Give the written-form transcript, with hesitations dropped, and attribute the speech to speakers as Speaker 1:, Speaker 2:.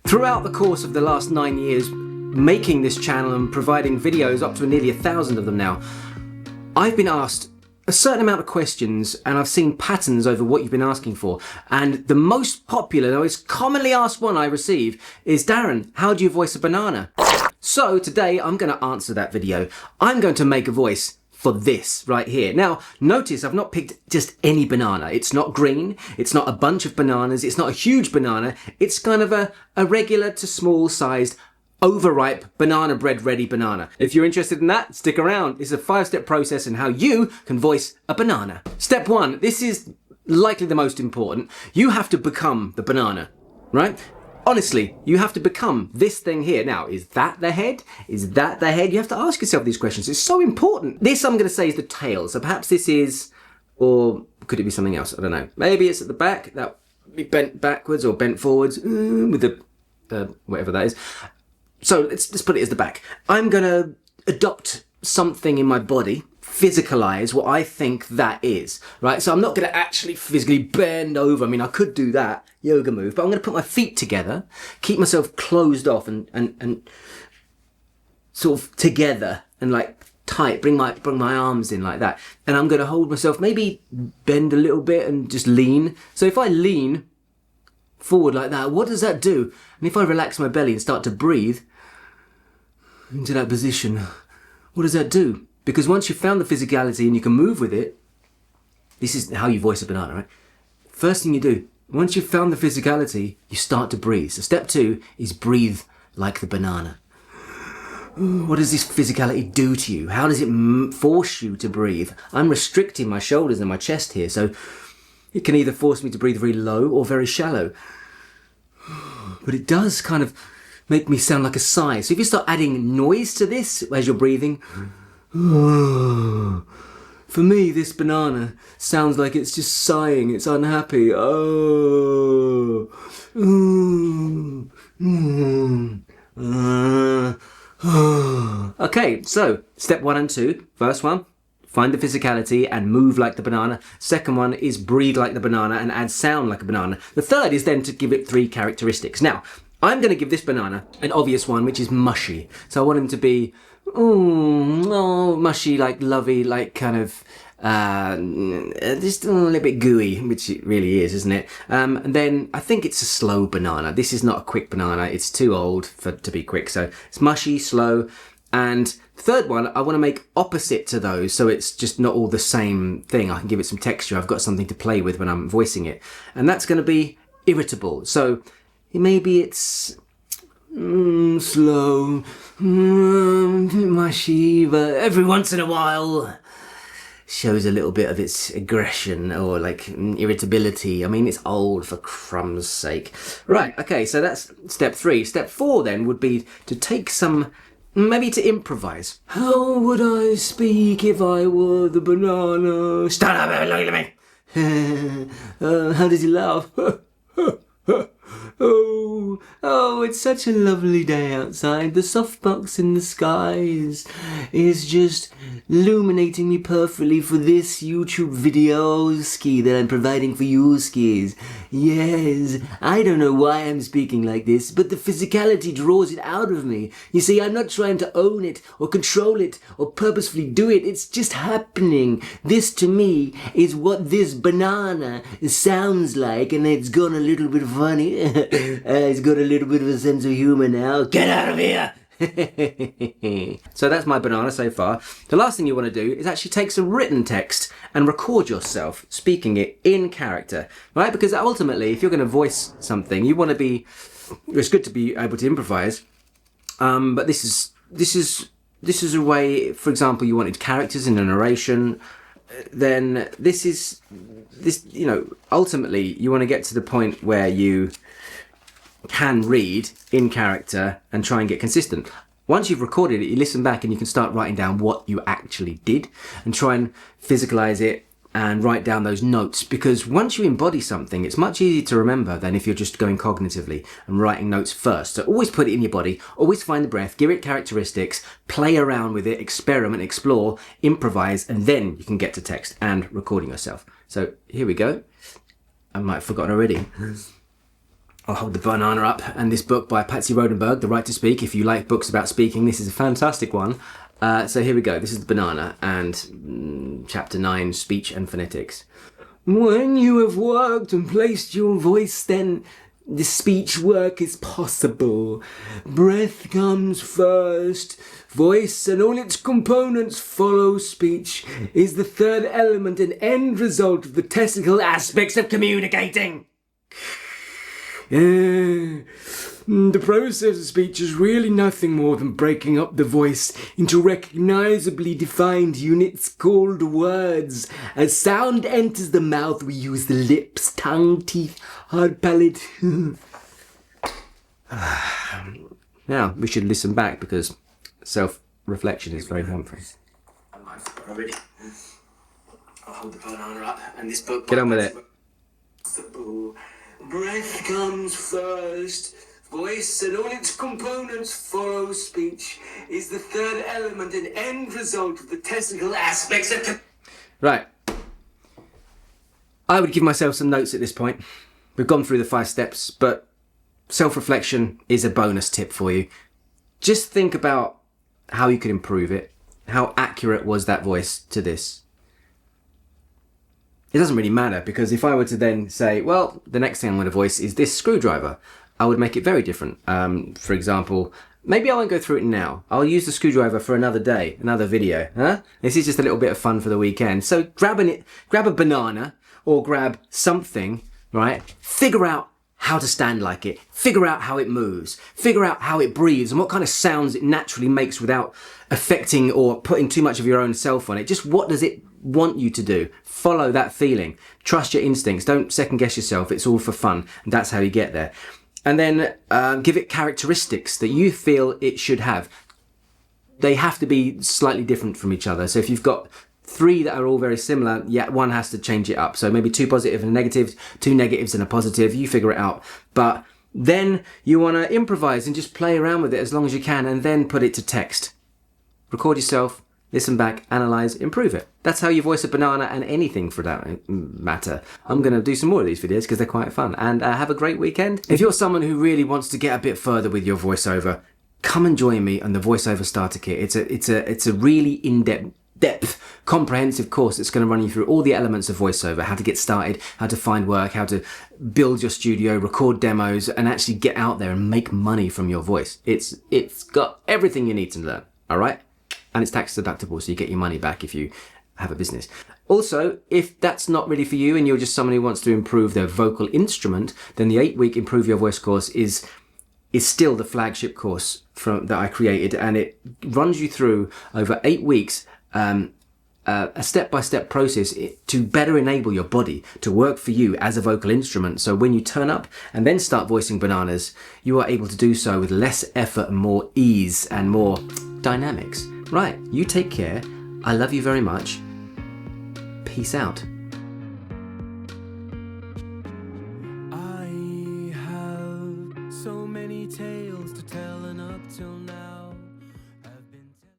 Speaker 1: Throughout the course of the last 9 years, making this channel and providing videos, up to nearly 1,000 of them now, I've been asked a certain amount of questions, and I've seen patterns over what you've been asking for. And the most popular, the most commonly asked one I receive is, Darren, how do you voice a banana? So today I'm going to answer that video. I'm going to make a voice for this right here. Now, notice I've not picked just any banana. It's not green, it's not a bunch of bananas, it's not a huge banana, it's kind of a regular to small sized overripe banana bread ready banana. If you're interested in that, stick around. It's a 5-step process in how you can voice a banana. Step 1, this is likely the most important. You have to become the banana, right? Honestly, you have to become this thing here. Now, is that the head? Is that the head? You have to ask yourself these questions. It's so important. This, I'm going to say, is the tail. So perhaps this is, or could it be something else? I don't know. Maybe it's at the back. That would be bent backwards or bent forwards with the whatever that is. So let's put it as the back. I'm going to adopt something in my body, physicalize what I think that is, right? So I'm not going to actually physically bend over. I mean, I could do that yoga move, but I'm going to put my feet together, keep myself closed off and sort of together and like tight, bring my arms in like that. And I'm going to hold myself, maybe bend a little bit and just lean. So if I lean forward like that, what does that do? And if I relax my belly and start to breathe into that position, what does that do? Because once you've found the physicality and you can move with it, this is how you voice a banana, right? First thing you do, once you've found the physicality, you start to breathe. So step 2 is breathe like the banana. What does this physicality do to you? How does it force you to breathe? I'm restricting my shoulders and my chest here, so it can either force me to breathe very low or very shallow. But it does kind of make me sound like a sigh. So if you start adding noise to this as you're breathing, for me, this banana sounds like it's just sighing, it's unhappy. Okay, so step 1 and 2. First one, find the physicality and move like the banana. Second one is breathe like the banana and add sound like a banana. The third is then to give it 3 characteristics. Now, I'm going to give this banana an obvious one, which is mushy. So I want him to be mushy, like lovey, like kind of just a little bit gooey, which it really is, isn't it? And then I think it's a slow banana. This is not a quick banana. It's too old to be quick. So it's mushy, slow. And third one, I want to make opposite to those, so it's just not all the same thing. I can give it some texture. I've got something to play with when I'm voicing it. And that's going to be irritable. So maybe it's slow, mushy, but every once in a while shows a little bit of its aggression or like irritability. I mean, it's old, for crumb's sake. Right, okay, so that's step 3. Step 4 then would be to take some, maybe to improvise. How would I speak if I were the banana? Stand up and look at me. How does he laugh? Oh, it's such a lovely day outside. The softbox in the skies is just illuminating me perfectly for this YouTube video ski that I'm providing for you skis. Yes, I don't know why I'm speaking like this, but the physicality draws it out of me. You see, I'm not trying to own it or control it or purposefully do it. It's just happening. This to me is what this banana sounds like, and it's gone a little bit funny. It's got a little bit of a sense of humor now. Get out of here! So that's my banana so far. The last thing you want to do is actually take some written text and record yourself speaking it in character, right? Because ultimately, if you're going to voice something, you want to be, it's good to be able to improvise, but this is a way, for example, you wanted characters in a narration, then this, you know, ultimately you want to get to the point where you can read in character and try and get consistent. Once you've recorded it, you listen back and you can start writing down what you actually did and try and physicalize it and write down those notes, because once you embody something, it's much easier to remember than if you're just going cognitively and writing notes first. So always put it in your body, always find the breath, give it characteristics, play around with it, experiment, explore, improvise, and then you can get to text and recording yourself. So here we go. I might have forgotten already. I'll hold the banana up, and this book by Patsy Rodenberg, The Right to Speak. If you like books about speaking, this is a fantastic one. So here we go. This is the banana, and chapter 9, Speech and Phonetics. When you have worked and placed your voice, then the speech work is possible. Breath comes first. Voice and all its components follow. Speech is the third element and end result of the technical aspects of communicating. The process of speech is really nothing more than breaking up the voice into recognizably defined units called words. As sound enters the mouth, we use the lips, tongue, teeth, hard palate. Now, we should listen back because self-reflection is very helpful. Already. I'll hold the banana up, and this book... Get on with it. Breath comes first. Voice and all its components follow. Speech is the third element and end result of the technical aspects of... Right. I would give myself some notes at this point. We've gone through the 5 steps, but self-reflection is a bonus tip for you. Just think about how you could improve it. How accurate was that voice to this? It doesn't really matter, because if I were to then say, well, the next thing I'm going to voice is this screwdriver, I would make it very different. For example, maybe I won't go through it now. I'll use the screwdriver for another day, another video. Huh? This is just a little bit of fun for the weekend. So grab a banana or grab something, right? Figure out how to stand like it. Figure out how it moves. Figure out how it breathes and what kind of sounds it naturally makes without affecting or putting too much of your own self on it. Just what does it want you to do? Follow that feeling. Trust your instincts. Don't second guess yourself. It's all for fun. And that's how you get there. And then give it characteristics that you feel it should have. They have to be slightly different from each other. So if you've got 3 that are all very similar, yeah, one has to change it up. So maybe 2 positive and negatives, 2 negatives and a positive. You figure it out. But then you want to improvise and just play around with it as long as you can, and then put it to text. Record yourself, listen back, analyze, improve it. That's how you voice a banana and anything for that matter. I'm going to do some more of these videos because they're quite fun. And have a great weekend. If you're someone who really wants to get a bit further with your voiceover, come and join me on the Voiceover Starter Kit. It's a really in-depth, comprehensive course that's going to run you through all the elements of voiceover, how to get started, how to find work, how to build your studio, record demos, and actually get out there and make money from your voice. It's got everything you need to learn, all right? And it's tax deductible, so you get your money back if you have a business. Also, if that's not really for you and you're just someone who wants to improve their vocal instrument, then the 8-week Improve Your Voice course is still the flagship course that I created, and it runs you through over 8 weeks a step-by-step process to better enable your body to work for you as a vocal instrument. So when you turn up and then start voicing bananas, you are able to do so with less effort and more ease and more dynamics. Right, you take care. I love you very much. Peace out. I have so many tales to tell, and up till now